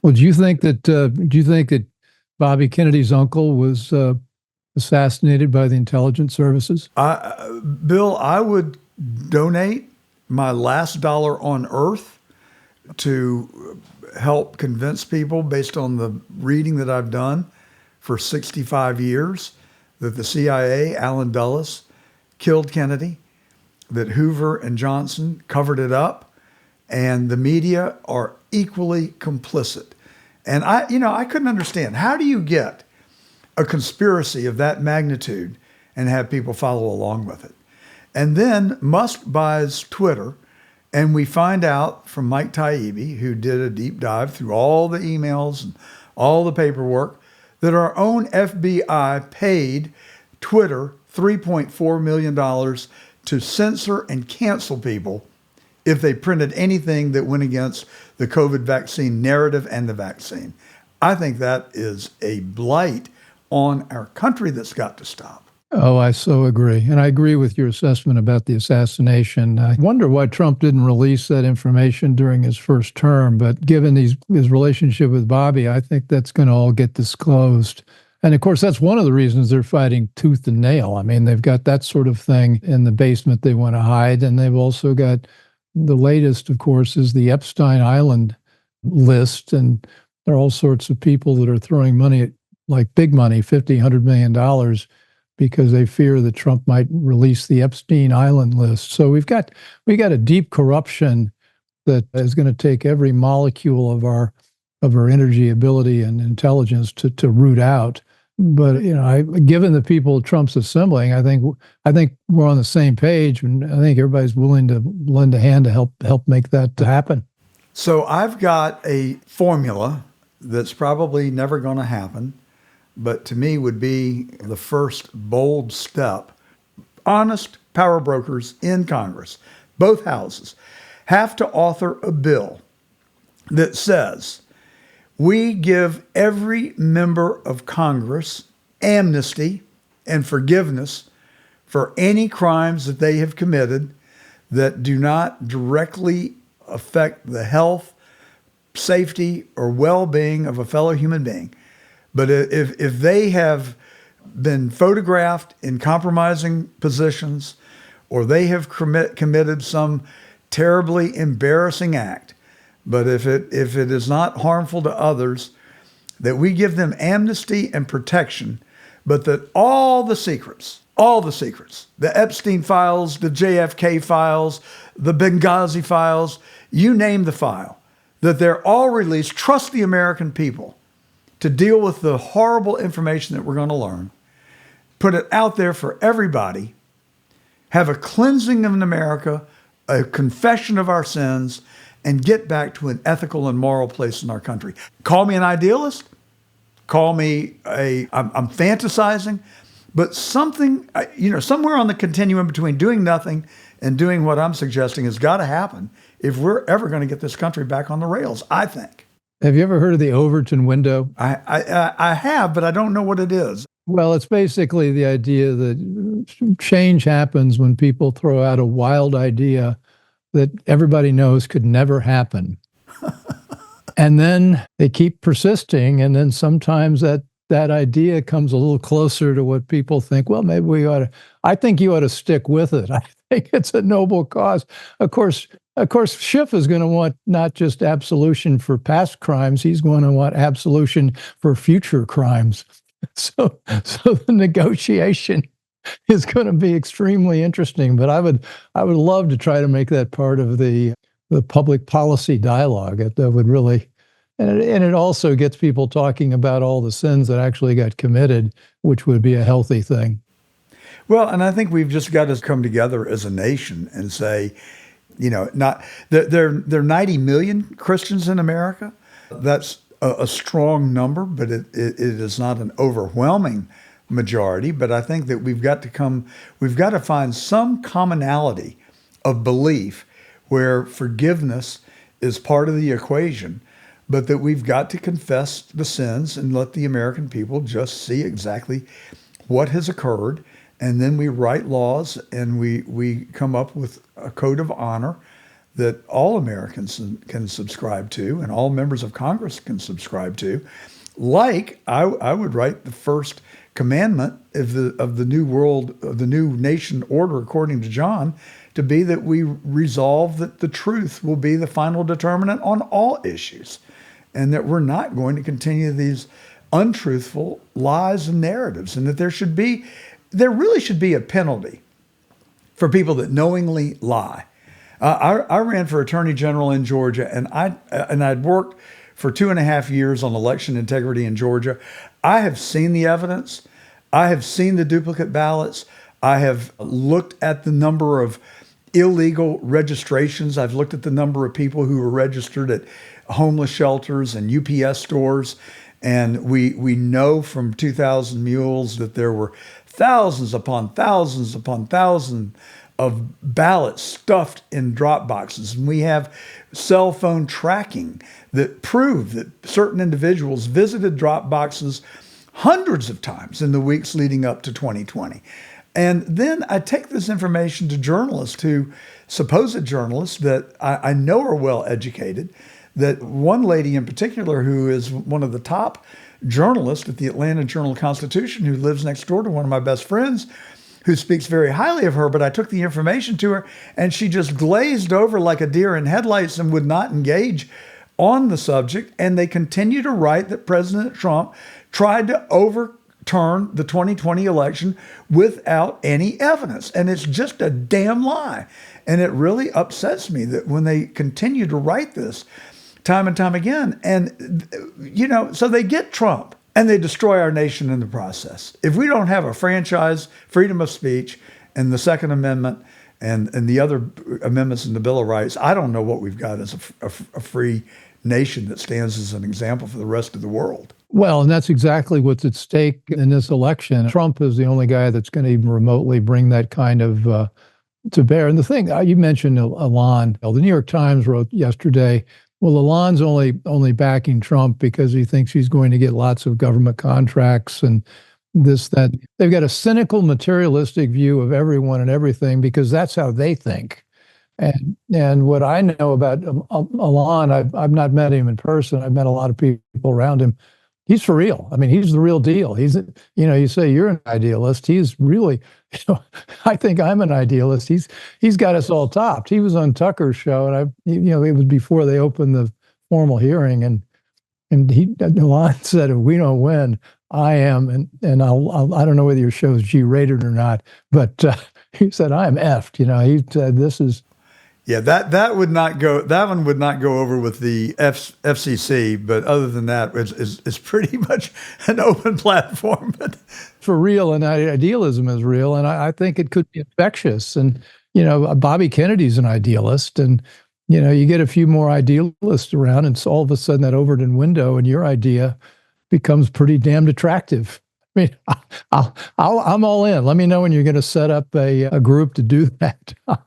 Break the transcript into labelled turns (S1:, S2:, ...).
S1: Well, do you think that Bobby Kennedy's uncle was assassinated by the intelligence services?
S2: Bill, I would donate my last dollar on earth to help convince people based on the reading that I've done for 65 years that the CIA, Allen Dulles, killed Kennedy, that Hoover and Johnson covered it up, and the media are equally complicit. And I couldn't understand, how do you get a conspiracy of that magnitude and have people follow along with it? And then Musk buys Twitter, and we find out from Mike Taibbi, who did a deep dive through all the emails and all the paperwork, that our own FBI paid Twitter $3.4 million to censor and cancel people if they printed anything that went against the COVID vaccine narrative and the vaccine. I think that is a blight on our country that's got to stop.
S1: Oh, I so agree. And I agree with your assessment about the assassination. I wonder why Trump didn't release that information during his first term. But given his relationship with Bobby, I think that's going to all get disclosed. And of course, that's one of the reasons they're fighting tooth and nail. I mean, they've got that sort of thing in the basement they want to hide. And they've also got the latest, of course, is the Epstein Island list. And there are all sorts of people that are throwing money at, like big money, $50, $100 million, because they fear that Trump might release the Epstein Island list. So we got a deep corruption that is going to take every molecule of our energy, ability, and intelligence to root out. But given the people Trump's assembling, I think we're on the same page, and I think everybody's willing to lend a hand to help make that happen.
S2: So I've got a formula that's probably never going to happen, but to me would be the first bold step. Honest power brokers in Congress, both houses, have to author a bill that says we give every member of Congress amnesty and forgiveness for any crimes that they have committed that do not directly affect the health, safety, or well-being of a fellow human being. But if they have been photographed in compromising positions, or they have committed some terribly embarrassing act, but if it is not harmful to others, that we give them amnesty and protection, but that all the secrets, the Epstein files, the JFK files, the Benghazi files, you name the file, that they're all released. Trust the American people to deal with the horrible information that we're going to learn, put it out there for everybody, have a cleansing of America, a confession of our sins, and get back to an ethical and moral place in our country. Call me an idealist, call me I'm fantasizing, but something, somewhere on the continuum between doing nothing and doing what I'm suggesting has got to happen if we're ever going to get this country back on the rails, I think.
S1: Have you ever heard of the Overton window?
S2: I have, but I don't know what it is.
S1: Well, it's basically the idea that change happens when people throw out a wild idea that everybody knows could never happen. And then they keep persisting, and then sometimes that idea comes a little closer to what people think, well, maybe we ought to. I think you ought to stick with it. I think it's a noble cause. Of course, Schiff is going to want not just absolution for past crimes, he's going to want absolution for future crimes. So the negotiation is going to be extremely interesting. But I would love to try to make that part of the public policy dialogue. That would really, and it also gets people talking about all the sins that actually got committed, which would be a healthy thing.
S2: Well, and I think we've just got to come together as a nation and say, not there are 90 million Christians in America. That's a strong number, but it is not an overwhelming majority. But I think that we've got to find some commonality of belief where forgiveness is part of the equation, but that we've got to confess the sins and let the American people just see exactly what has occurred. And then we write laws and we come up with a code of honor that all Americans can subscribe to and all members of Congress can subscribe to. Like I would write the first commandment of the new world, of the new nation order, according to John, to be that we resolve that the truth will be the final determinant on all issues, and that we're not going to continue these untruthful lies and narratives, and that there really should be a penalty for people that knowingly lie. I ran for attorney general in Georgia, and I'd worked for 2.5 years on election integrity in Georgia. I have seen the evidence. I have seen the duplicate ballots. I have looked at the number of illegal registrations. I've looked at the number of people who were registered at homeless shelters and UPS stores. And we know from 2,000 Mules that there were thousands upon thousands upon thousands of ballots stuffed in drop boxes. And we have cell phone tracking that prove that certain individuals visited drop boxes hundreds of times in the weeks leading up to 2020. And then I take this information to journalists, to supposed journalists that I know are well educated, that one lady in particular who is one of the top journalists at the Atlanta Journal-Constitution, who lives next door to one of my best friends, who speaks very highly of her, but I took the information to her and she just glazed over like a deer in headlights and would not engage on the subject. And they continue to write that President Trump tried to overturn the 2020 election without any evidence. And it's just a damn lie. And it really upsets me that when they continue to write this time and time again, and, so they get Trump. And they destroy our nation in the process. If we don't have a franchise, freedom of speech, and the Second Amendment, and the other amendments in the Bill of Rights, I don't know what we've got as a free nation that stands as an example for the rest of the world.
S1: Well, and that's exactly what's at stake in this election. Trump is the only guy that's going to even remotely bring that kind of to bear. And the thing, you mentioned Elon. The New York Times wrote yesterday, well, Elon's only backing Trump because he thinks he's going to get lots of government contracts and this, that. They've got a cynical, materialistic view of everyone and everything because that's how they think. And what I know about Elon, I've not met him in person. I've met a lot of people around him. He's for real. I mean, he's the real deal. You say you're an idealist. He's really, I think I'm an idealist. He's got us all topped. He was on Tucker's show, and it was before they opened the formal hearing, and Elon said, if we don't win, I am, and I don't know whether your show is G-rated or not, but he said, I am effed. He said, this is.
S2: Yeah, that would not go. That one would not go over with the FCC. But other than that, it's pretty much an open platform.
S1: For real, and idealism is real, and I think it could be infectious. And Bobby Kennedy's an idealist, and you get a few more idealists around, and so all of a sudden that Overton window and your idea becomes pretty damned attractive. I mean, I'm all in. Let me know when you're going to set up a group to do that.